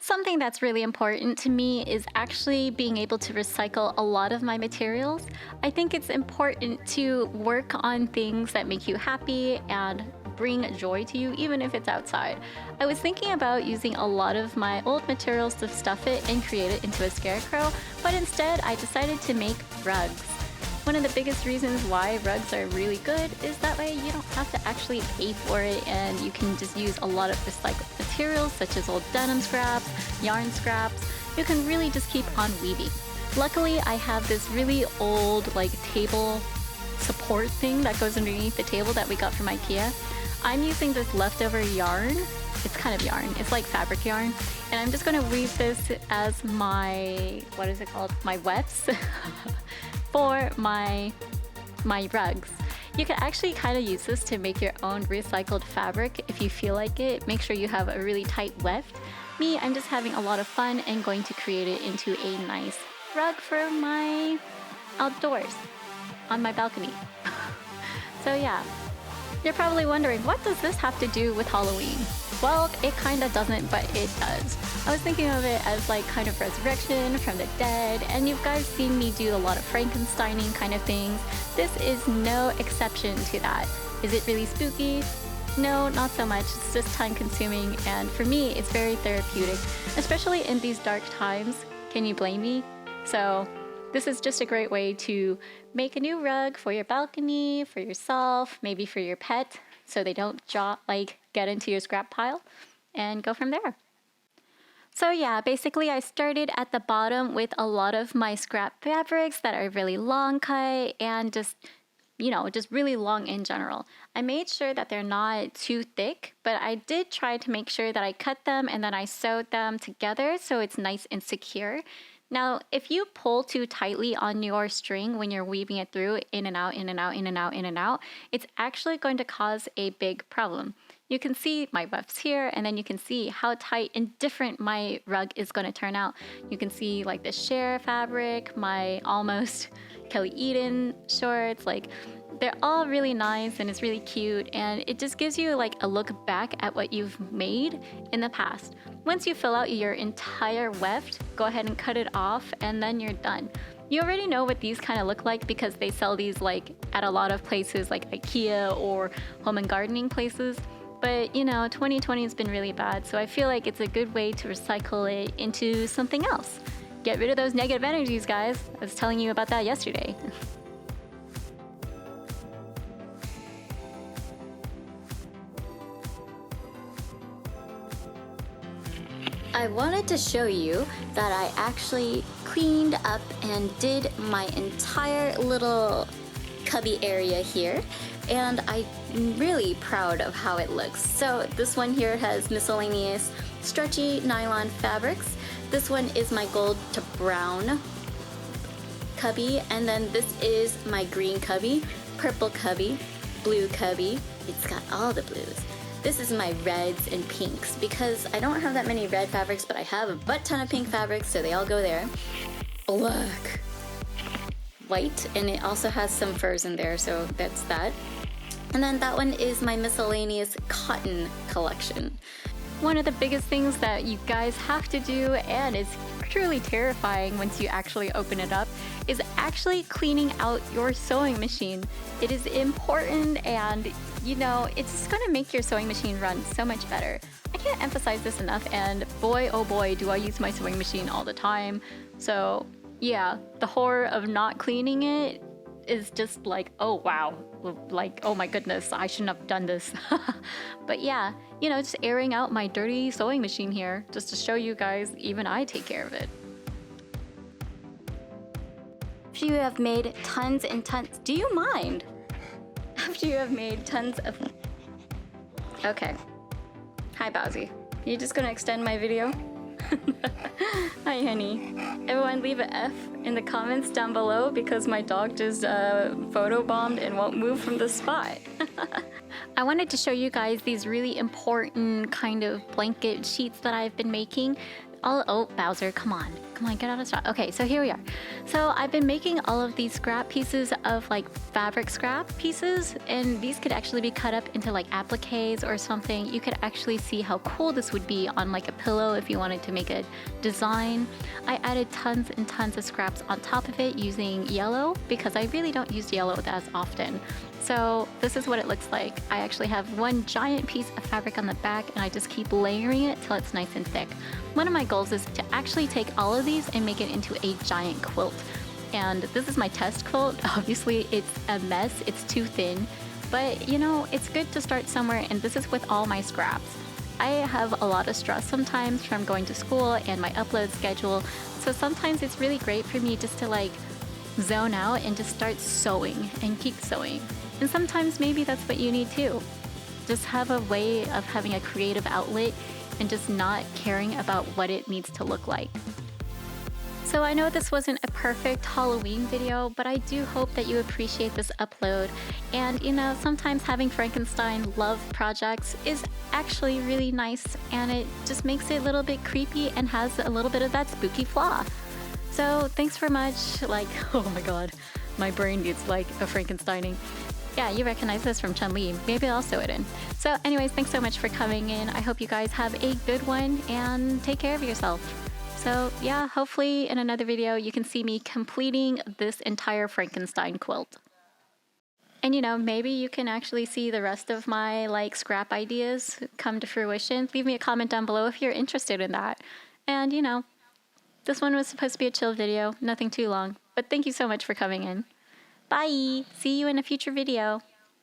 Something that's really important to me is actually being able to recycle a lot of my materials. I think it's important to work on things that make you happy and bring joy to you, even if it's outside. I was thinking about using a lot of my old materials to stuff it and create it into a scarecrow, but instead I decided to make rugs. One of the biggest reasons why rugs are really good is that way you don't have to actually pay for it, and you can just use a lot of recycled materials such as old denim scraps, yarn scraps. You can really just keep on weaving. Luckily, I have this really old table support thing that goes underneath the table that we got from IKEA. I'm using this leftover yarn. It's kind of yarn. It's like fabric yarn. And I'm just going to weave this as my, what is it called? My wefts for my rugs. You can actually kind of use this to make your own recycled fabric if you feel like it. Make sure you have a really tight weft. Me, I'm just having a lot of fun and going to create it into a nice rug for my outdoors on my balcony. So yeah. You're probably wondering, what does this have to do with Halloween? Well, it kind of doesn't, but it does. I was thinking of it as kind of resurrection from the dead, and you guys seen me do a lot of Frankensteining kind of things. This is no exception to that. Is it really spooky? No, not so much. It's just time consuming, and for me, it's very therapeutic, especially in these dark times. Can you blame me? So this is just a great way to make a new rug for your balcony, for yourself, maybe for your pet, so they don't get into your scrap pile, and go from there. So yeah, basically I started at the bottom with a lot of my scrap fabrics that are really long cut and just really long in general. I made sure that they're not too thick, but I did try to make sure that I cut them and then I sewed them together so it's nice and secure. Now, if you pull too tightly on your string when you're weaving it through, in and out, in and out, in and out, in and out, it's actually going to cause a big problem. You can see my wefts here, and then you can see how tight and different my rug is going to turn out. You can see the sheer fabric, my almost Kelly Eden shorts, they're all really nice and it's really cute, and it just gives you a look back at what you've made in the past. Once you fill out your entire weft, go ahead and cut it off, and then you're done. You already know what these kind of look like because they sell these at a lot of places like IKEA or home and gardening places. But 2020 has been really bad, so I feel like it's a good way to recycle it into something else. Get rid of those negative energies, guys. I was telling you about that yesterday. I wanted to show you that I actually cleaned up and did my entire little cubby area here, and I'm really proud of how it looks. So this one here has miscellaneous stretchy nylon fabrics. This one is my gold to brown cubby, and then this is my green cubby, purple cubby, blue cubby. It's got all the blues. This is my reds and pinks because I don't have that many red fabrics, but I have a butt ton of pink fabrics, so they all go there. Black, white, and it also has some furs in there, so that's that. And then that one is my miscellaneous cotton collection. One of the biggest things that you guys have to do, and it's truly terrifying once you actually open it up, is actually cleaning out your sewing machine. It is important, and it's just going to make your sewing machine run so much better. I can't emphasize this enough, and boy, oh boy, do I use my sewing machine all the time. So yeah, the horror of not cleaning it is just oh wow, oh my goodness, I shouldn't have done this. But yeah, just airing out my dirty sewing machine here, just to show you guys even I take care of it. After you have made tons and tons, do you mind? After you have made tons of... Okay. Hi, Bowsy. You just gonna extend my video? Hi, honey. Everyone leave an F in the comments down below because my dog just photobombed and won't move from the spot. I wanted to show you guys these really important kind of blanket sheets that I've been making. Oh, Bowser, come on. Come on, get out of shot. Okay, so here we are. So I've been making all of these scrap pieces of like fabric scrap pieces, and these could actually be cut up into like appliques or something. You could actually see how cool this would be on like a pillow if you wanted to make a design. I added tons and tons of scraps on top of it using yellow because I really don't use yellow as often. So this is what it looks like. I actually have one giant piece of fabric on the back and I just keep layering it till it's nice and thick. One of my goals is to actually take all of these and make it into a giant quilt. And this is my test quilt. Obviously it's a mess, it's too thin, but you know, it's good to start somewhere, and this is with all my scraps. I have a lot of stress sometimes from going to school and my upload schedule, so sometimes it's really great for me just to like zone out and just start sewing and keep sewing. And sometimes maybe that's what you need too. Just have a way of having a creative outlet and just not caring about what it needs to look like. So I know this wasn't a perfect Halloween video, but I do hope that you appreciate this upload. And you know, sometimes having Frankenstein love projects is actually really nice, and it just makes it a little bit creepy and has a little bit of that spooky flaw. So thanks for much. Like, oh my god, my brain needs like a Frankensteining. Yeah, you recognize this from Chun-Li. Maybe I'll sew it in. So anyways, thanks so much for coming in. I hope you guys have a good one and take care of yourself. So yeah, hopefully in another video you can see me completing this entire Frankenstein quilt. And you know, maybe you can actually see the rest of my like scrap ideas come to fruition. Leave me a comment down below if you're interested in that. And you know, this one was supposed to be a chill video, nothing too long. But thank you so much for coming in. Bye! See you in a future video.